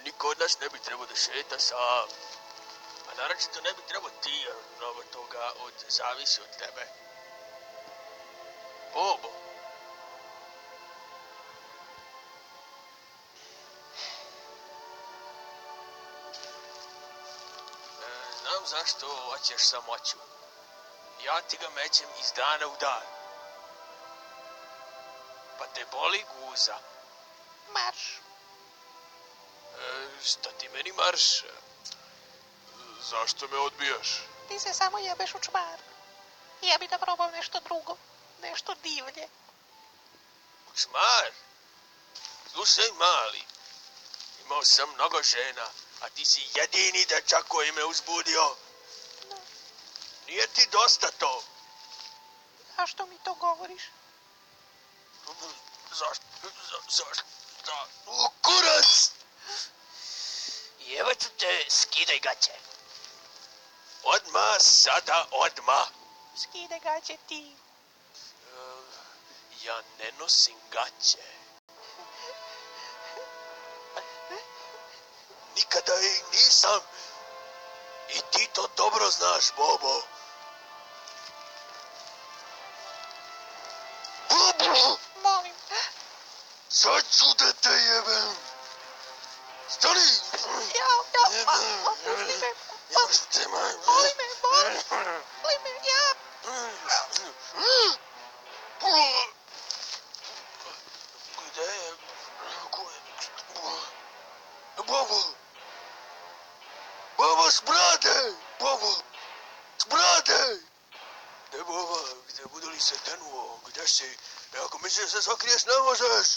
niko od nas ne bi trebao da šeta sam. A naročito ne bi trebao ti, jer mnogo toga zavisi od tebe. Bobo. Znam zašto hoćeš samoću. Ja ti ga mećem iz dana u dan. Pa te boli guza. Marš. Šta ti meni marš? Zašto me odbijaš? Ti se samo jebeš u čmar. Ja bi da probam nešto drugo. Nešto divlje. Čmar? Slušaj, mali. Imao sam mnogo žena, a ti si jedini dečak koji me uzbudio. Nije ti dosta to? Zašto mi to govoriš? Zašto? U kurac! Evo ću te, skidaj gaće. Odmah, sada odmah. Skide gaće ti. Ja ne nosim gaće. Nikada ih nisam. I ti to dobro znaš, Bobo. Bobo! Molim. Sad ću da te jebem. Stani! Pusti me. Pusti me. Boli me. Boli me. Ja. Gde je? Bobo! Bobo, sprade! Bobo! Sprade! Gde Boba? Gde budu li se tenuo? Gde si? Ako misliš da se sakriješ, ne možeš!